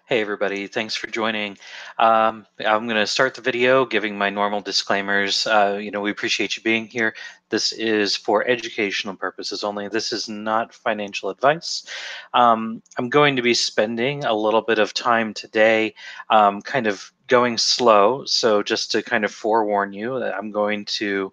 Hey everybody, thanks for joining. I'm going to start the video giving my normal disclaimers. We appreciate you being here. This is for educational purposes only. This is not financial advice. I'm going to be spending a little bit of time today kind of going slow. So just to kind of forewarn you that I'm going to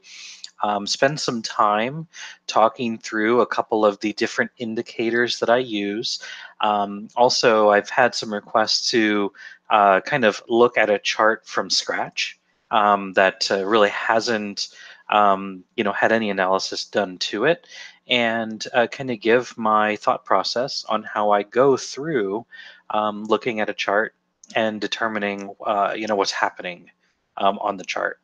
spend some time talking through a couple of the different indicators that I use. Also, I've had some requests to kind of look at a chart from scratch that really hasn't, had any analysis done to it, and kind of give my thought process on how I go through looking at a chart and determining, what's happening on the chart.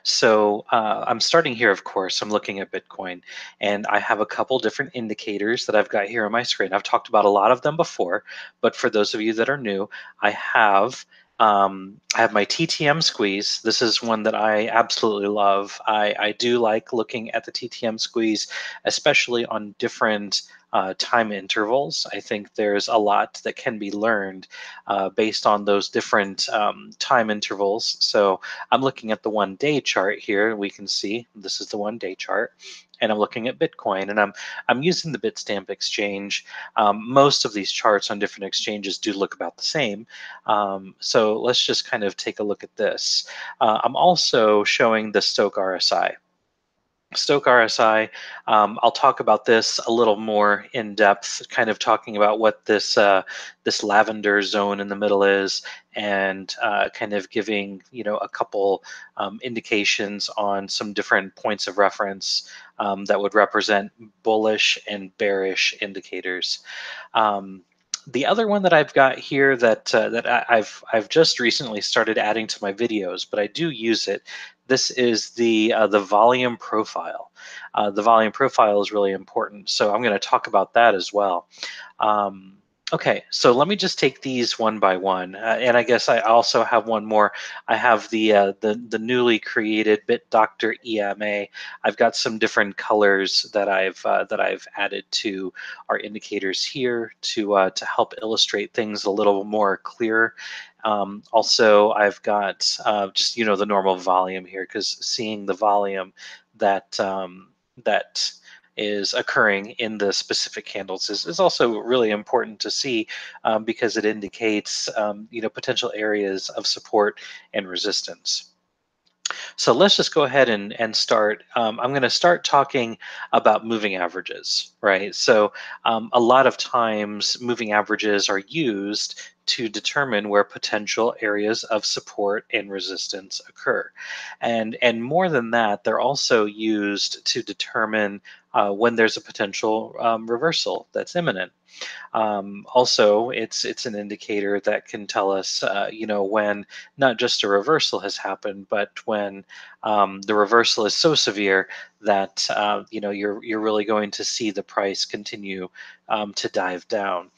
So I'm starting here, of course, I'm looking at Bitcoin, and I have a couple different indicators that I've got here on my screen. I've talked about a lot of them before, but for those of you that are new, I have my TTM squeeze. This is one that I absolutely love. I do like looking at the TTM squeeze, especially on different time intervals. I think there's a lot that can be learned based on those different time intervals. So I'm looking at the 1 day chart here. We can see this is the 1 day chart, and I'm looking at Bitcoin, and I'm using the Bitstamp exchange. Most of these charts on different exchanges do look about the same. So let's just kind of take a look at this. I'm also showing the Stoke RSI. Stoke RSI, I'll talk about this a little more in depth, kind of talking about what this lavender zone in the middle is, and kind of giving a couple indications on some different points of reference that would represent bullish and bearish indicators. Um, the other one that I've got here that I've just recently started adding to my videos, but I do use it. This is the volume profile. The volume profile is really important, so I'm going to talk about that as well. Um, okay, so let me just take these one by one, and I guess I also have one more. I have the newly created BitDoctor EMA. I've got some different colors that I've added to our indicators here to help illustrate things a little more clear. Also, I've got just the normal volume here, because seeing the volume that is occurring in the specific candles is also really important to see, because it indicates potential areas of support and resistance. So let's just go ahead and start. I'm going to start talking about moving averages, right? So a lot of times moving averages are used to determine where potential areas of support and resistance occur. And more than that, they're also used to determine when there's a potential reversal that's imminent. Also, it's an indicator that can tell us, when not just a reversal has happened, but when the reversal is so severe that you're really going to see the price continue to dive down.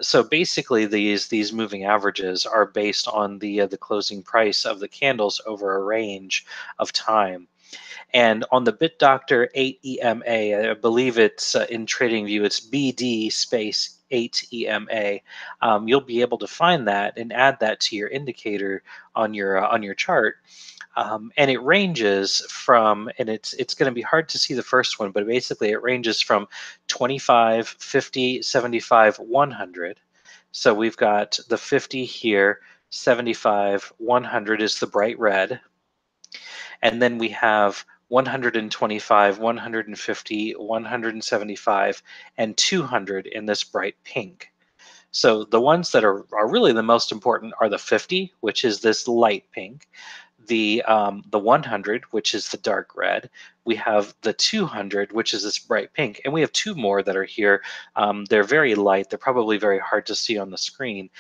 So basically, these moving averages are based on the closing price of the candles over a range of time. And on the BitDoctor 8 EMA, I believe it's in TradingView, it's BD space 8 EMA. You'll be able to find that and add that to your indicator on your chart. And it ranges from, and it's going to be hard to see the first one, but basically it ranges from 25, 50, 75, 100. So we've got the 50 here, 75, 100 is the bright red. And then we have 125, 150, 175, and 200 in this bright pink. So the ones that are really the most important are the 50, which is this light pink, the 100, which is the dark red. We have the 200, which is this bright pink, and we have two more that are here. They're very light. They're probably very hard to see on the screen.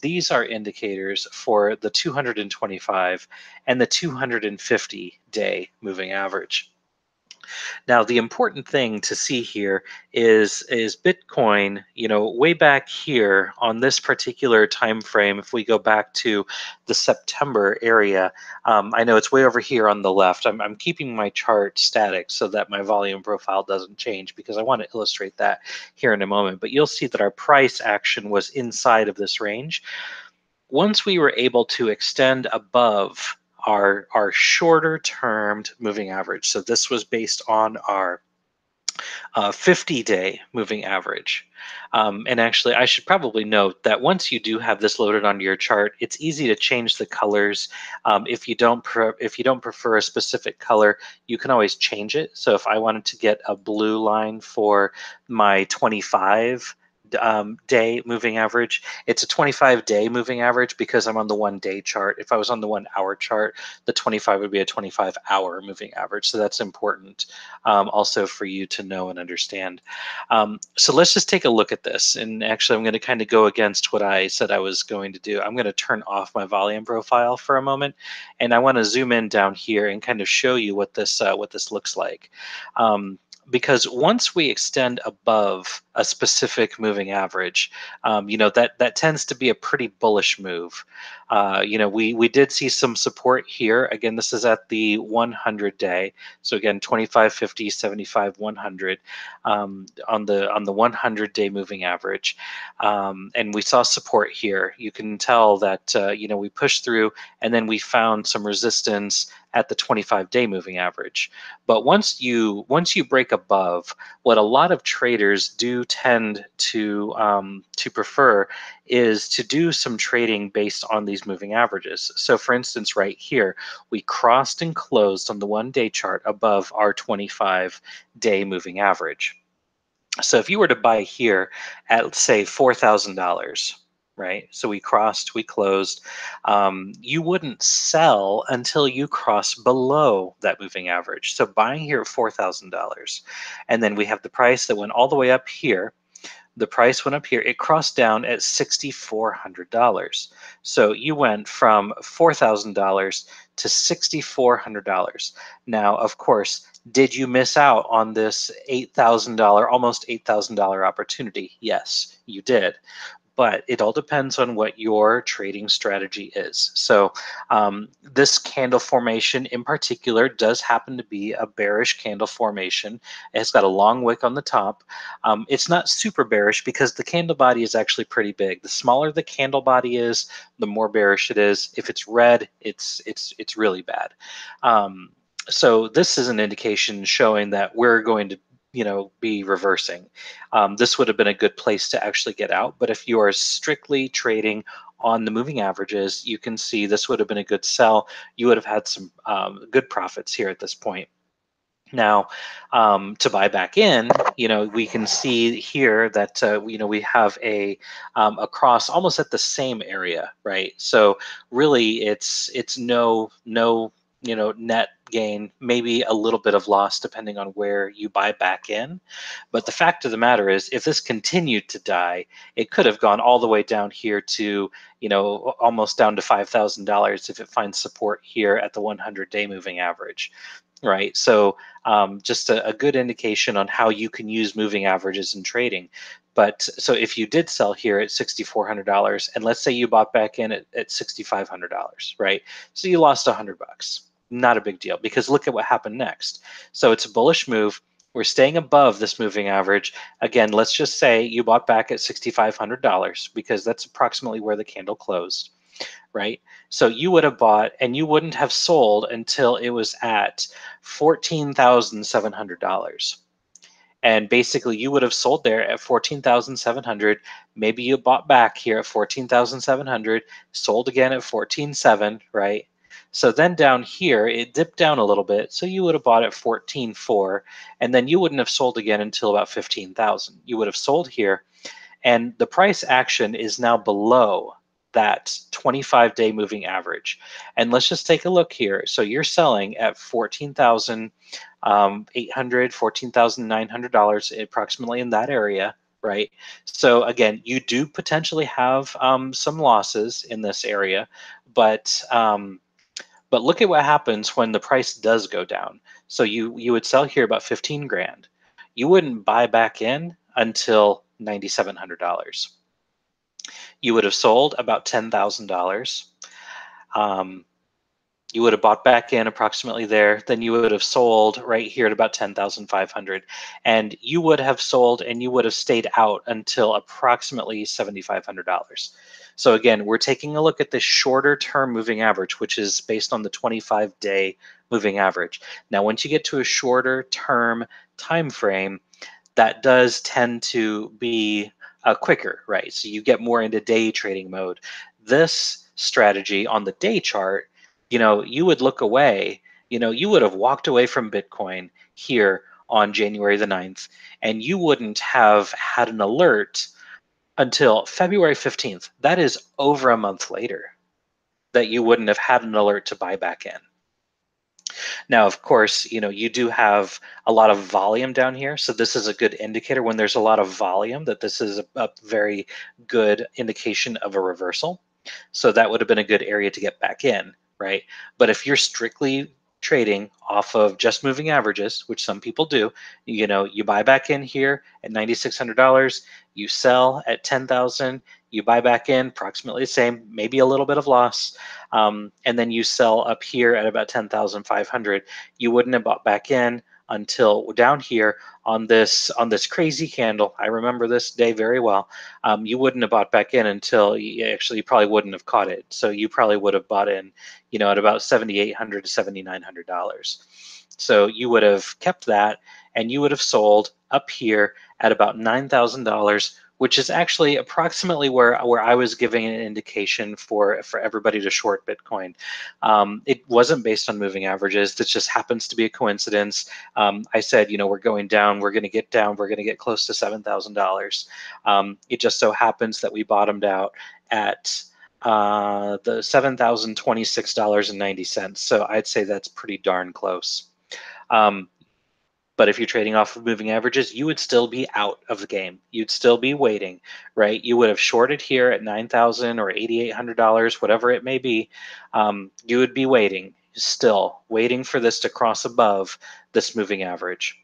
These are indicators for the 225 and the 250 day moving average. Now, the important thing to see here is Bitcoin, way back here on this particular time frame. If we go back to the September area, I know it's way over here on the left. I'm keeping my chart static so that my volume profile doesn't change because I want to illustrate that here in a moment. But you'll see that our price action was inside of this range. Once we were able to extend above our shorter termed moving average, so this was based on our 50-day moving average. And actually, I should probably note that once you do have this loaded onto your chart, it's easy to change the colors. If you don't prefer a specific color, you can always change it. So if I wanted to get a blue line for my 25 day moving average, it's a 25-day moving average because I'm on the 1-day chart. If I was on the 1-hour chart, the 25 would be a 25-hour moving average. So that's important also for you to know and understand. So let's just take a look at this. And actually, I'm going to kind of go against what I said I was going to do. I'm going to turn off my volume profile for a moment, and I want to zoom in down here and kind of show you what this looks like. Because once we extend above a specific moving average, that tends to be a pretty bullish move. We did see some support here. Again, this is at the 100-day. So again, 25, 50, 75, 100 on the 100-day moving average, and we saw support here. You can tell that we pushed through, and then we found some resistance at the 25-day moving average. But once you break above, what a lot of traders do tend to prefer is to do some trading based on these moving averages. So for instance, right here, we crossed and closed on the 1-day chart above our 25-day moving average. So if you were to buy here at, let's say, $4,000, right? So we crossed, we closed. You wouldn't sell until you cross below that moving average. So buying here at $4,000, and then we have the price that went all the way up here. The price went up here. It crossed down at $6,400. So you went from $4,000 to $6,400. Now, of course, did you miss out on this $8,000, almost $8,000 opportunity? Yes, you did. But it all depends on what your trading strategy is. So this candle formation in particular does happen to be a bearish candle formation. It's got a long wick on the top. It's not super bearish because the candle body is actually pretty big. The smaller the candle body is, the more bearish it is. If it's red, it's really bad. So this is an indication showing that we're going to be reversing. This would have been a good place to actually get out. But if you are strictly trading on the moving averages, you can see this would have been a good sell. You would have had some good profits here at this point. Now, to buy back in, we can see here that we have a cross almost at the same area, right? So really, it's no net gain, maybe a little bit of loss depending on where you buy back in. But the fact of the matter is, if this continued to die, it could have gone all the way down here to almost down to $5,000 if it finds support here at the 100-day moving average. Right. So just a good indication on how you can use moving averages in trading. But so if you did sell here at $6,400, and let's say you bought back in at $6,500, right? So you lost $100. Not a big deal, because look at what happened next. So it's a bullish move. We're staying above this moving average. Again, let's just say you bought back at $6,500 because that's approximately where the candle closed. Right? So you would have bought and you wouldn't have sold until it was at $14,700. And basically you would have sold there at $14,700. Maybe you bought back here at $14,700, sold again at $14,700, right? So then down here, it dipped down a little bit. So you would have bought at $14,400, and then you wouldn't have sold again until about $15,000. You would have sold here, and the price action is now below that 25-day moving average. And let's just take a look here. So you're selling at $14,800, $14,900, approximately in that area, right? So again, you do potentially have some losses in this area, but look at what happens when the price does go down. So you would sell here about 15 grand. You wouldn't buy back in until $9,700. You would have sold about $10,000. Um, you would have bought back in approximately there. Then you would have sold right here at about 10,500, and you would have sold and you would have stayed out until approximately $7,500. So again, we're taking a look at the shorter term moving average, which is based on the 25-day moving average. Now, once you get to a shorter term time frame, that does tend to be quicker, right? So you get more into day trading mode. This strategy on the day chart, you would look away, you would have walked away from Bitcoin here on January the 9th, and you wouldn't have had an alert until February 15th. That is over a month later that you wouldn't have had an alert to buy back in. Now, of course, you do have a lot of volume down here. So this is a good indicator when there's a lot of volume that this is a very good indication of a reversal. So that would have been a good area to get back in, right? But if you're strictly trading off of just moving averages, which some people do, you buy back in here at $9,600, you sell at 10,000, you buy back in approximately the same, maybe a little bit of loss, and then you sell up here at about 10,500. You wouldn't have bought back in until down here on this crazy candle. I remember this day very well. You wouldn't have bought back in until you probably wouldn't have caught it. So you probably would have bought in, at about $7,800 to $7,900. So you would have kept that, and you would have sold up here at about $9,000, which is actually approximately where I was giving an indication for everybody to short Bitcoin. It wasn't based on moving averages. This just happens to be a coincidence. I said, we're going down, we're going to get down, we're going to get close to $7,000. It just so happens that we bottomed out at the $7,026.90. So I'd say that's pretty darn close. But if you're trading off of moving averages, you would still be out of the game. You'd still be waiting, right? You would have shorted here at $9,000 or $8,800, whatever it may be. You would be waiting, still waiting for this to cross above this moving average.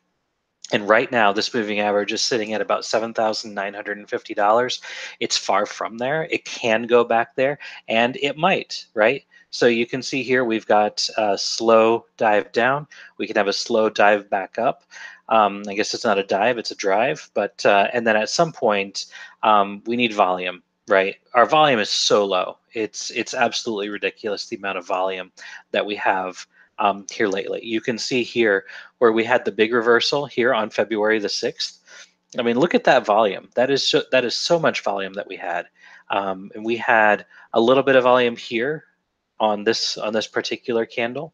And right now, this moving average is sitting at about $7,950. It's far from there. It can go back there, and it might, right? So you can see here we've got a slow dive down. We can have a slow dive back up. I guess it's not a dive, it's a drive. But and then at some point, we need volume, right? Our volume is so low. It's absolutely ridiculous the amount of volume that we have here lately. You can see here where we had the big reversal here on February the 6th. I mean, look at that volume. That is so much volume that we had. And we had a little bit of volume here on this particular candle.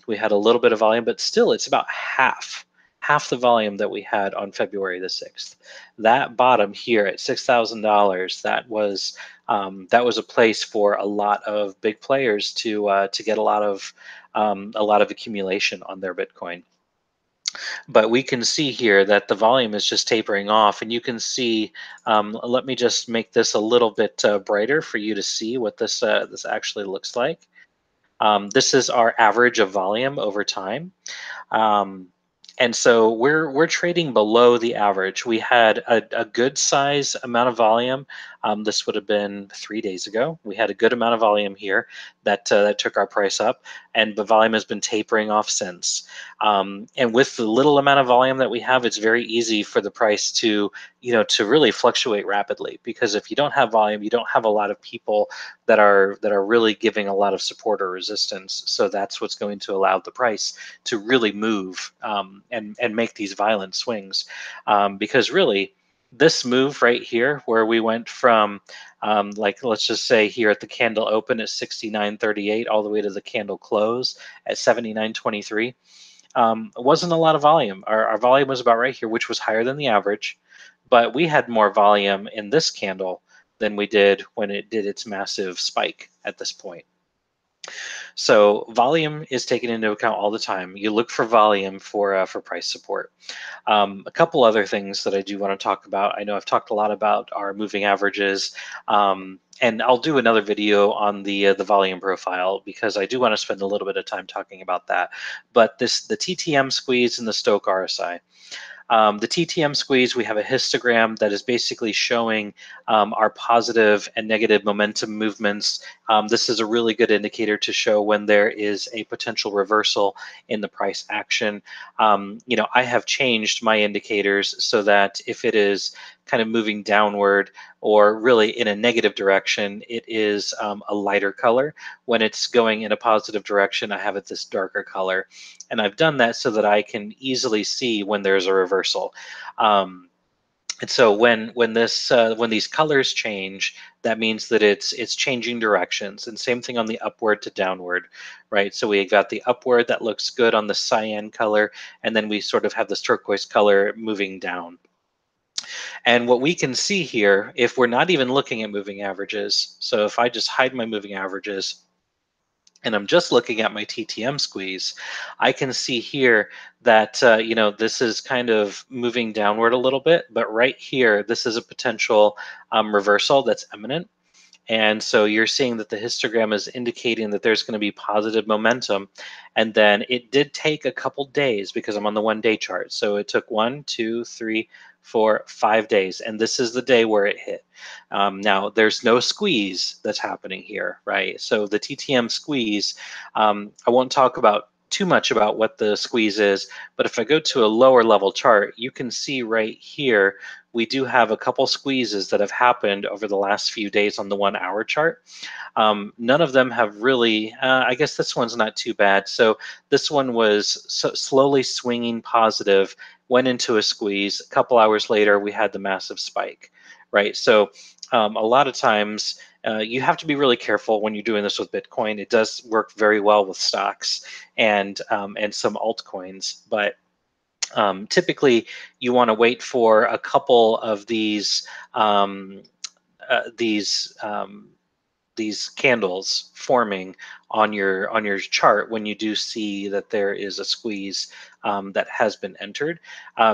We had a little bit of volume, but still it's about half the volume that we had on February the 6th. That bottom here at $6,000, that was a place for a lot of big players to get a lot of accumulation on their Bitcoin. But we can see here that the volume is just tapering off, and you can see, let me just make this a little bit brighter for you to see what this actually looks like. This is our average of volume over time. And so we're trading below the average. We had a good size amount of volume. This would have been 3 days ago. We had a good amount of volume here that took our price up, and the volume has been tapering off since. And with the little amount of volume that we have, it's very easy for the price to really fluctuate rapidly, because if you don't have volume, you don't have a lot of people that are really giving a lot of support or resistance. So that's what's going to allow the price to really move and make these violent swings, because really this move right here where we went from like, let's just say here at the candle open at 69.38 all the way to the candle close at 79.23, wasn't a lot of volume. Our volume was about right here, which was higher than the average, but we had more volume in this candle than we did when it did its massive spike at this point. So volume is taken into account all the time. You look for volume for price support. A couple other things that I do want to talk about. I know I've talked a lot about our moving averages, and I'll do another video on the volume profile because I do want to spend a little bit of time talking about that. But the TTM squeeze and the Stoke RSI. The TTM squeeze, we have a histogram that is basically showing our positive and negative momentum movements. This is a really good indicator to show when there is a potential reversal in the price action. I have changed my indicators so that if it is kind of moving downward or really in a negative direction, it is a lighter color. When it's going in a positive direction, I have it this darker color. And I've done that so that I can easily see when there's a reversal. Um, and so when these colors change, that means that it's changing directions. And same thing on the upward to downward, right? So we got the upward that looks good on the cyan color, and then we sort of have this turquoise color moving down. And what we can see here, if we're not even looking at moving averages, so if I just hide my moving averages and I'm just looking at my TTM squeeze, I can see here that this is kind of moving downward a little bit, but right here, this is a potential reversal that's imminent. And so you're seeing that the histogram is indicating that there's going to be positive momentum. And then it did take a couple days because I'm on the 1 day chart. So it took 1, 2, 3, 4, 5 days. And this is the day where it hit. Now, there's no squeeze that's happening here, right? So the TTM squeeze, I won't talk about too much about what the squeeze is, but if I go to a lower level chart, you can see right here we do have a couple squeezes that have happened over the last few days on the 1 hour chart. None of them have really, I guess this one's not too bad. So this one was slowly swinging positive, went into a squeeze. A couple hours later, we had the massive spike, right? So a lot of times, you have to be really careful when you're doing this with Bitcoin. It does work very well with stocks and some altcoins, but typically you want to wait for a couple of um, uh, these um, these candles forming on your chart when you do see that there is a squeeze that has been entered,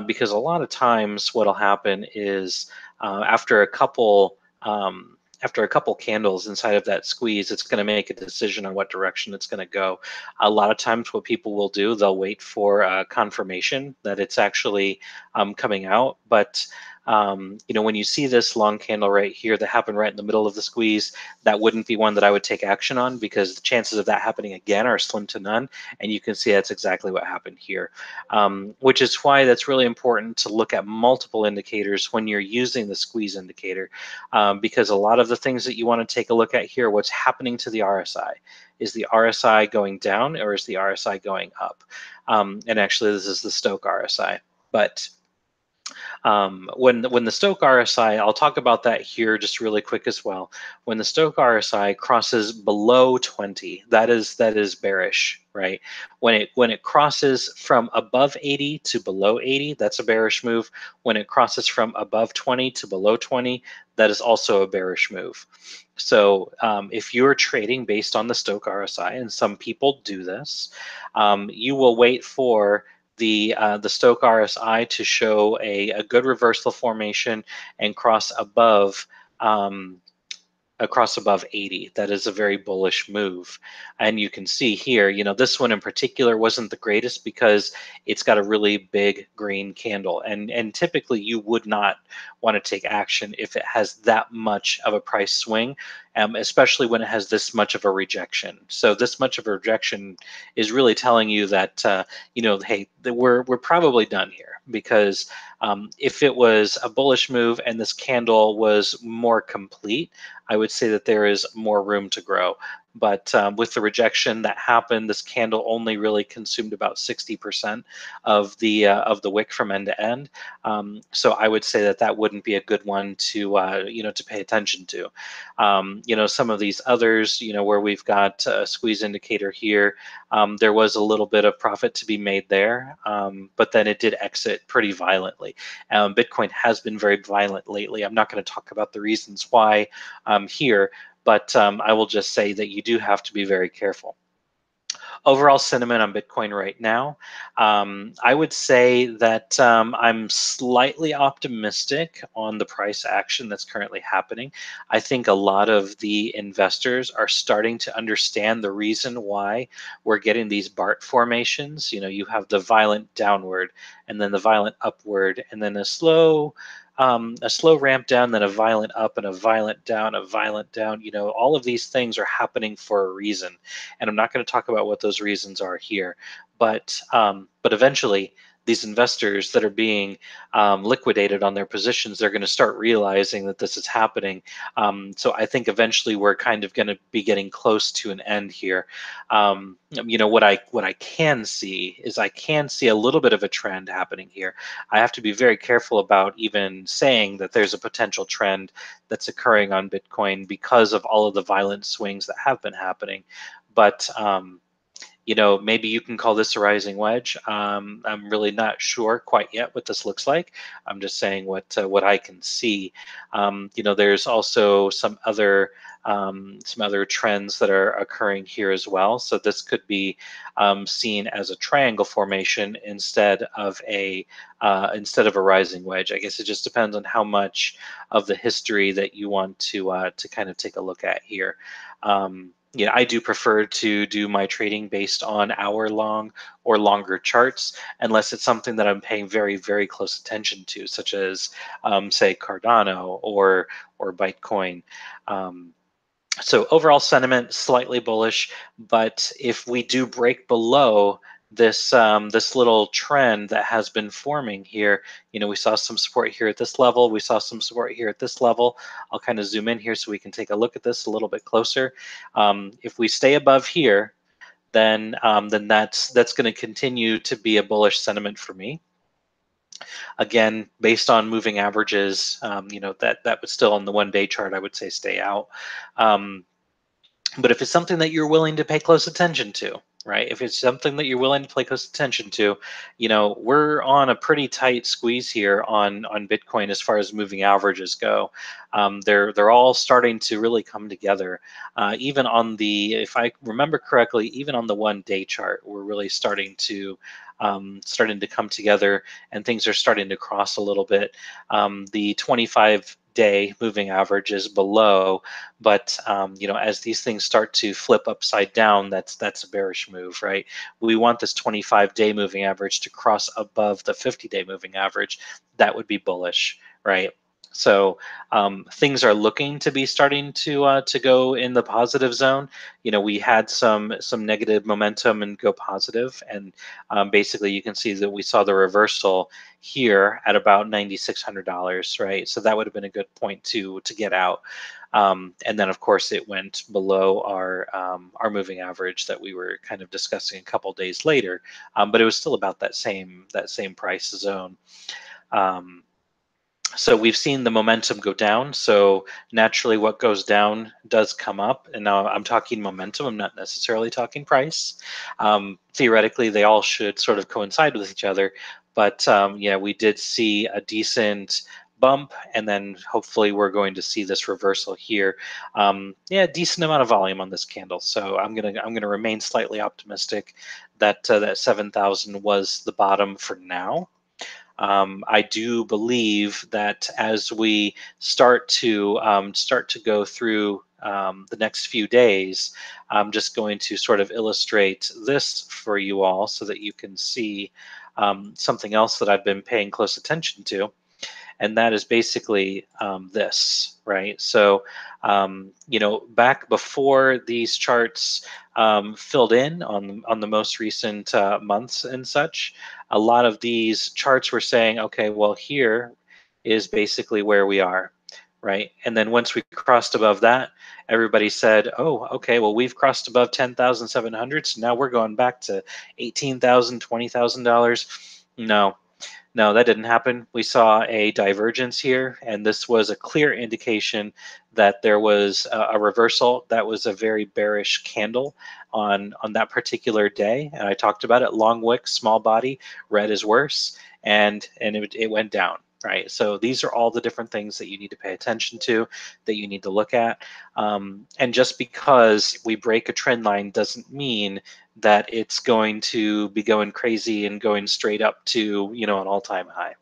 because a lot of times what'll happen is after a couple candles inside of that squeeze, it's going to make a decision on what direction it's going to go. A lot of times what people will do, they'll wait for confirmation that it's actually coming out. But when you see this long candle right here that happened right in the middle of the squeeze, that wouldn't be one that I would take action on because the chances of that happening again are slim to none. And you can see that's exactly what happened here, which is why that's really important to look at multiple indicators when you're using the squeeze indicator, because a lot of the things that you want to take a look at here, what's happening to the RSI. Is the RSI going down or is the RSI going up? And actually, this is the Stoke RSI. But when the Stoke RSI, I'll talk about that here just really quick as well. When the Stoke RSI crosses below 20, that is bearish, right? When it crosses from above 80 to below 80, that's a bearish move. When it crosses from above 20 to below 20, that is also a bearish move. So if you're trading based on the Stoke RSI, and some people do this, you will wait for the Stoke RSI to show a good reversal formation and cross above 80. That is a very bullish move. And you can see here, this one in particular wasn't the greatest because it's got a really big green candle. And typically you would not want to take action if it has that much of a price swing, especially when it has this much of a rejection. So this much of a rejection is really telling you that, hey, we're probably done here, because if it was a bullish move and this candle was more complete, I would say that there is more room to grow. But with the rejection that happened, this candle only really consumed about 60% of the wick from end to end. So I would say that that wouldn't be a good one to pay attention to. Some of these others, where we've got a squeeze indicator here, there was a little bit of profit to be made there, but then it did exit pretty violently. Bitcoin has been very violent lately. I'm not going to talk about the reasons why here, but I will just say that you do have to be very careful. Overall sentiment on Bitcoin right now, I would say that I'm slightly optimistic on the price action that's currently happening. I think a lot of the investors are starting to understand the reason why we're getting these BART formations. You know, you have the violent downward, and then the violent upward, and then a slow ramp down, then a violent up, and a violent down, a violent down. You know, all of these things are happening for a reason, and I'm not going to talk about what those reasons are here. But eventually, these investors that are being liquidated on their positions, they're going to start realizing that this is happening. So I think eventually we're kind of going to be getting close to an end here. You know, what I can see is I can see a little bit of a trend happening here. I have to be very careful about even saying that there's a potential trend that's occurring on Bitcoin because of all of the violent swings that have been happening. But you know, maybe you can call this a rising wedge. I'm really not sure quite yet what this looks like. I'm just saying what I can see. You know, there's also some other trends that are occurring here as well. So this could be seen as a triangle formation instead of a rising wedge. I guess it just depends on how much of the history that you want to kind of take a look at here. Yeah, I do prefer to do my trading based on hour-long or longer charts, unless it's something that I'm paying very, very close attention to, such as, say, Cardano or Bitcoin. Um, so overall sentiment slightly bullish, but if we do break below this little trend that has been forming here, you know, we saw some support here at this level, we saw some support here at this level. I'll kind of zoom in here so we can take a look at this a little bit closer. If we stay above here, then that's going to continue to be a bullish sentiment for me. Again, based on moving averages, you know, that would still on the 1-day chart, I would say stay out. But if it's something that you're willing to pay close attention to, right? If it's something that you're willing to pay close attention to, you know, we're on a pretty tight squeeze here on Bitcoin as far as moving averages go. They're all starting to really come together. Even on the, if I remember correctly, even on the 1-day chart, we're really starting to come together, and things are starting to cross a little bit. The 25-day moving average is below, but you know, as these things start to flip upside down, that's a bearish move, right? We want this 25-day moving average to cross above the 50-day moving average. That would be bullish, right? So things are looking to be starting to go in the positive zone. You know, we had some negative momentum and go positive, and basically you can see that we saw the reversal here at about $9,600, right? So that would have been a good point to get out. And then, of course, it went below our moving average that we were kind of discussing a couple days later, but it was still about that same price zone. So we've seen the momentum go down. So naturally, what goes down does come up. And now I'm talking momentum. I'm not necessarily talking price. Theoretically, they all should sort of coincide with each other. But yeah, we did see a decent bump, and then hopefully we're going to see this reversal here. Yeah, decent amount of volume on this candle. So I'm gonna remain slightly optimistic that that 7,000 was the bottom for now. I do believe that as we start to go through the next few days, I'm just going to sort of illustrate this for you all so that you can see something else that I've been paying close attention to, and that is basically this, right? So, you know, back before these charts filled in on the most recent months and such, a lot of these charts were saying, okay, well, here is basically where we are, right? And then once we crossed above that, everybody said, oh, okay, well, we've crossed above 10,700, so now we're going back to $18,000, $20,000. No, no, that didn't happen. We saw a divergence here, and this was a clear indication that there was a reversal. That was a very bearish candle on that particular day, and I talked about it. Long wick, small body, red is worse, and it went down. right? So these are all the different things that you need to pay attention to, that you need to look at. And just because we break a trend line doesn't mean that it's going to be going crazy and going straight up to, an all-time high.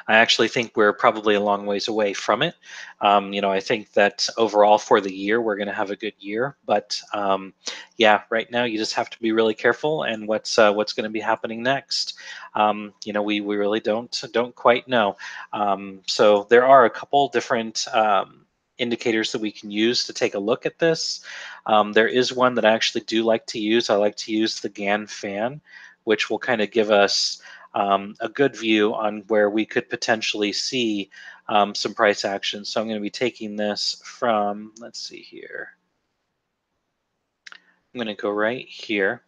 I actually think we're probably a long ways away from it. I think that overall for the year we're going to have a good year, but yeah, right now you just have to be really careful and what's going to be happening next. We really don't quite know. So there are a couple different. Indicators that we can use to take a look at this. There is one that I actually do like to use. I like to use the GAN fan, which will kind of give us a good view on where we could potentially see some price action. So I'm going to be taking this from, let's see here. I'm going to go right here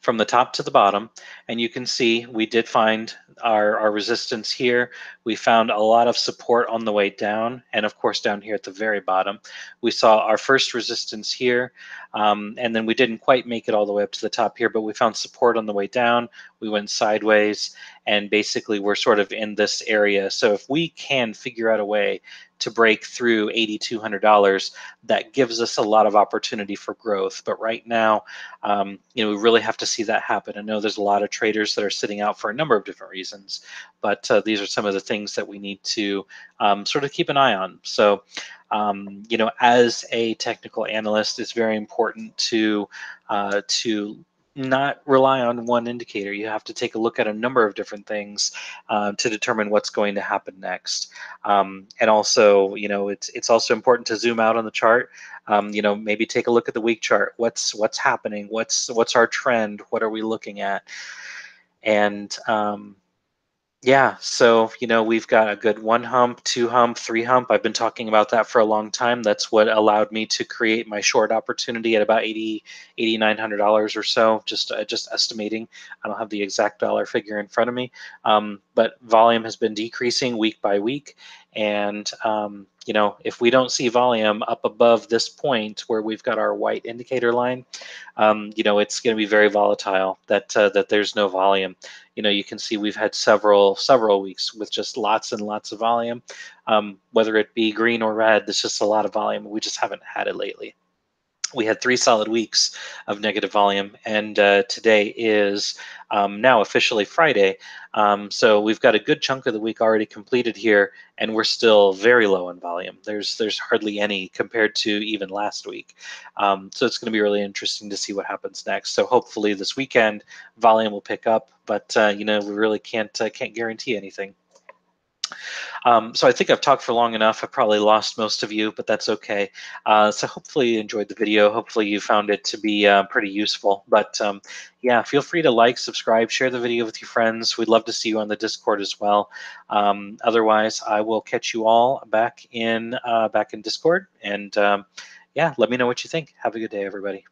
from the top to the bottom, and you can see we did find our resistance here. We found a lot of support on the way down, and of course down here at the very bottom we saw our first resistance here, and then we didn't quite make it all the way up to the top here, but we found support on the way down. We went sideways, and basically we're sort of in this area. So if we can figure out a way to break through $8,200, that gives us a lot of opportunity for growth. But right now, we really have to see that happen. I know there's a lot of traders that are sitting out for a number of different reasons, but these are some of the things that we need to sort of keep an eye on. So, as a technical analyst, it's very important to not rely on one indicator. You have to take a look at a number of different things to determine what's going to happen next. And also, it's also important to zoom out on the chart. Maybe take a look at the week chart. What's happening? What's our trend? What are we looking at? And yeah, so we've got a good one hump, two hump, three hump. I've been talking about that for a long time. That's what allowed me to create my short opportunity at about $8,900 or so. Just estimating. I don't have the exact dollar figure in front of me, but volume has been decreasing week by week. And if we don't see volume up above this point where we've got our white indicator line, it's going to be very volatile. That there's no volume. You can see we've had several weeks with just lots and lots of volume, whether it be green or red. There's just a lot of volume. We just haven't had it lately. We had 3 solid weeks of negative volume, and today is now officially Friday. So we've got a good chunk of the week already completed here, and we're still very low in volume. There's hardly any compared to even last week. So it's going to be really interesting to see what happens next. So hopefully this weekend volume will pick up, but we really can't guarantee anything. So I think I've talked for long enough. I probably lost most of you, but that's okay. So hopefully you enjoyed the video. Hopefully you found it to be pretty useful. But yeah, feel free to like, subscribe, share the video with your friends. We'd love to see you on the Discord as well. Otherwise, I will catch you all back in Discord. And yeah, let me know what you think. Have a good day, everybody.